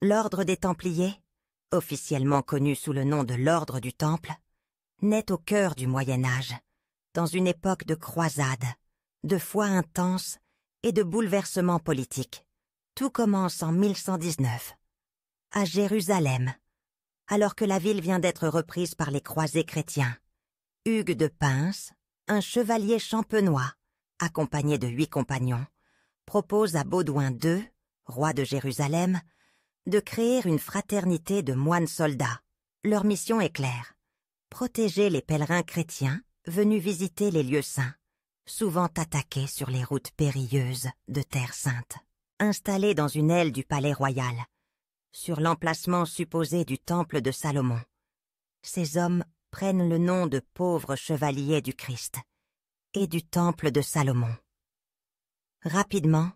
L'ordre des Templiers, officiellement connu sous le nom de l'Ordre du Temple, naît au cœur du Moyen-Âge, dans une époque de croisades, de foi intense et de bouleversements politiques. Tout commence en 1119, à Jérusalem, alors que la ville vient d'être reprise par les croisés chrétiens. Hugues de Pins, un chevalier champenois, accompagné de 8 compagnons, propose à Baudouin II, roi de Jérusalem, de créer une fraternité de moines soldats. Leur mission est claire: protéger les pèlerins chrétiens venus visiter les lieux saints, souvent attaqués sur les routes périlleuses de Terre Sainte. Installés dans une aile du palais royal, sur l'emplacement supposé du temple de Salomon, ces hommes prennent le nom de pauvres chevaliers du Christ et du temple de Salomon. Rapidement,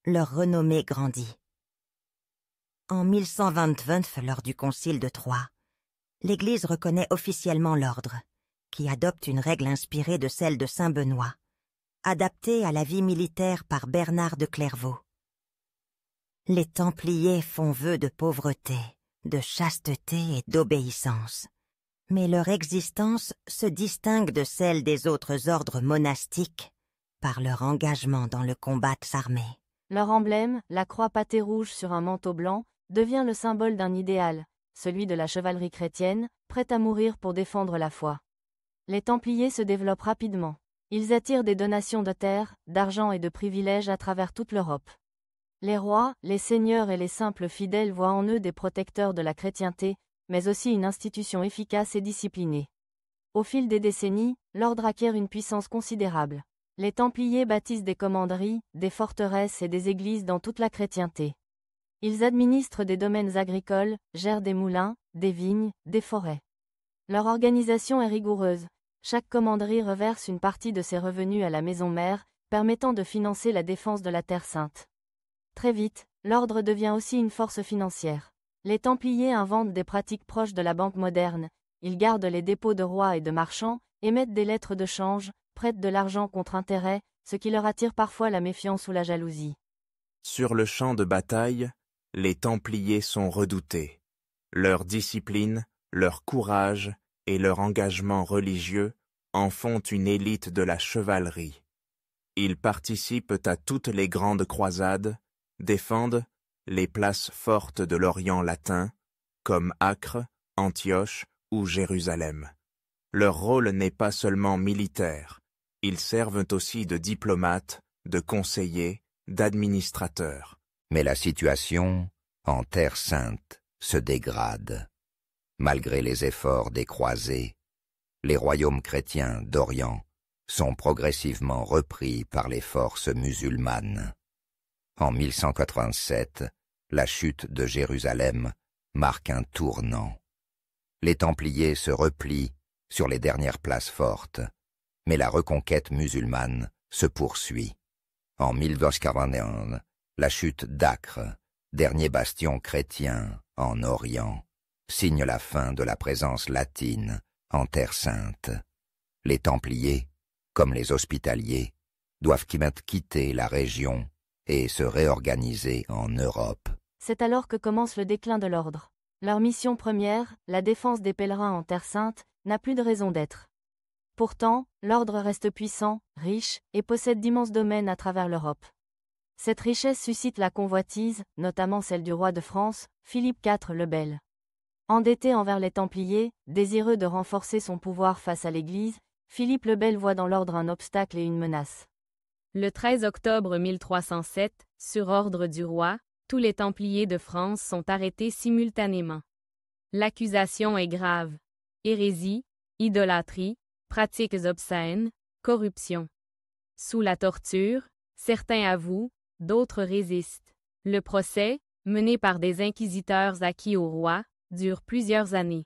leur renommée grandit. En 1129, lors du concile de Troyes, l'Église reconnaît officiellement l'ordre, qui adopte une règle inspirée de celle de Saint Benoît, adaptée à la vie militaire par Bernard de Clairvaux. Les Templiers font vœu de pauvreté, de chasteté et d'obéissance, mais leur existence se distingue de celle des autres ordres monastiques par leur engagement dans le combat armé. Leur emblème, la croix pâtée rouge sur un manteau blanc, devient le symbole d'un idéal, celui de la chevalerie chrétienne, prête à mourir pour défendre la foi. Les Templiers se développent rapidement. Ils attirent des donations de terres, d'argent et de privilèges à travers toute l'Europe. Les rois, les seigneurs et les simples fidèles voient en eux des protecteurs de la chrétienté, mais aussi une institution efficace et disciplinée. Au fil des décennies, l'ordre acquiert une puissance considérable. Les Templiers bâtissent des commanderies, des forteresses et des églises dans toute la chrétienté. Ils administrent des domaines agricoles, gèrent des moulins, des vignes, des forêts. Leur organisation est rigoureuse. Chaque commanderie reverse une partie de ses revenus à la maison mère, permettant de financer la défense de la Terre Sainte. Très vite, l'ordre devient aussi une force financière. Les Templiers inventent des pratiques proches de la banque moderne. Ils gardent les dépôts de rois et de marchands, émettent des lettres de change, prêtent de l'argent contre intérêt, ce qui leur attire parfois la méfiance ou la jalousie. Sur le champ de bataille, les Templiers sont redoutés. Leur discipline, leur courage et leur engagement religieux en font une élite de la chevalerie. Ils participent à toutes les grandes croisades, défendent les places fortes de l'Orient latin, comme Acre, Antioche ou Jérusalem. Leur rôle n'est pas seulement militaire, ils servent aussi de diplomates, de conseillers, d'administrateurs. Mais la situation, en Terre Sainte, se dégrade. Malgré les efforts des croisés, les royaumes chrétiens d'Orient sont progressivement repris par les forces musulmanes. En 1187, la chute de Jérusalem marque un tournant. Les Templiers se replient sur les dernières places fortes, mais la reconquête musulmane se poursuit. En 1241, la chute d'Acre, dernier bastion chrétien en Orient, signe la fin de la présence latine en Terre Sainte. Les Templiers, comme les Hospitaliers, doivent quitter la région et se réorganiser en Europe. C'est alors que commence le déclin de l'ordre. Leur mission première, la défense des pèlerins en Terre Sainte, n'a plus de raison d'être. Pourtant, l'ordre reste puissant, riche, et possède d'immenses domaines à travers l'Europe. Cette richesse suscite la convoitise, notamment celle du roi de France, Philippe IV le Bel. Endetté envers les Templiers, désireux de renforcer son pouvoir face à l'Église, Philippe le Bel voit dans l'ordre un obstacle et une menace. Le 13 octobre 1307, sur ordre du roi, tous les Templiers de France sont arrêtés simultanément. L'accusation est grave. Hérésie, idolâtrie, pratiques obscènes, corruption. Sous la torture, certains avouent, d'autres résistent. Le procès, mené par des inquisiteurs acquis au roi, dure plusieurs années.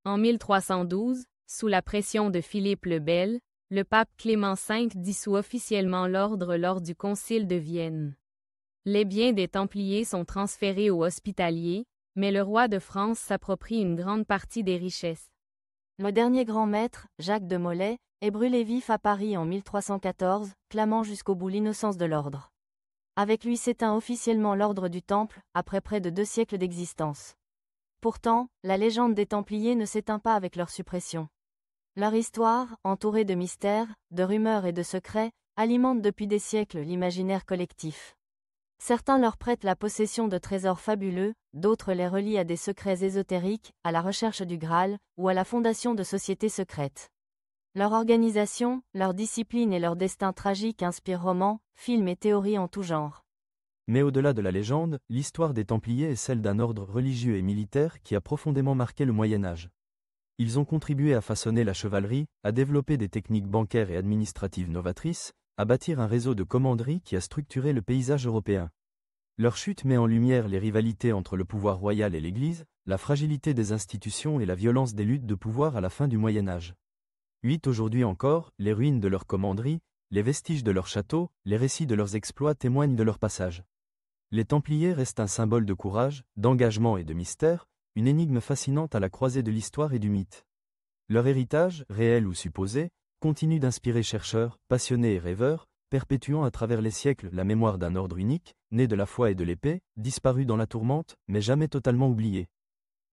En 1312, sous la pression de Philippe le Bel, le pape Clément V dissout officiellement l'ordre lors du concile de Vienne. Les biens des Templiers sont transférés aux Hospitaliers, mais le roi de France s'approprie une grande partie des richesses. Le dernier grand maître, Jacques de Molay, est brûlé vif à Paris en 1314, clamant jusqu'au bout l'innocence de l'ordre. Avec lui s'éteint officiellement l'ordre du Temple, après près de 2 siècles d'existence. Pourtant, la légende des Templiers ne s'éteint pas avec leur suppression. Leur histoire, entourée de mystères, de rumeurs et de secrets, alimente depuis des siècles l'imaginaire collectif. Certains leur prêtent la possession de trésors fabuleux, d'autres les relient à des secrets ésotériques, à la recherche du Graal, ou à la fondation de sociétés secrètes. Leur organisation, leur discipline et leur destin tragique inspirent romans, films et théories en tout genre. Mais au-delà de la légende, l'histoire des Templiers est celle d'un ordre religieux et militaire qui a profondément marqué le Moyen-Âge. Ils ont contribué à façonner la chevalerie, à développer des techniques bancaires et administratives novatrices, à bâtir un réseau de commanderies qui a structuré le paysage européen. Leur chute met en lumière les rivalités entre le pouvoir royal et l'Église, la fragilité des institutions et la violence des luttes de pouvoir à la fin du Moyen-Âge. Aujourd'hui encore, les ruines de leurs commanderies, les vestiges de leurs châteaux, les récits de leurs exploits témoignent de leur passage. Les Templiers restent un symbole de courage, d'engagement et de mystère, une énigme fascinante à la croisée de l'histoire et du mythe. Leur héritage, réel ou supposé, continue d'inspirer chercheurs, passionnés et rêveurs, perpétuant à travers les siècles la mémoire d'un ordre unique, né de la foi et de l'épée, disparu dans la tourmente, mais jamais totalement oublié.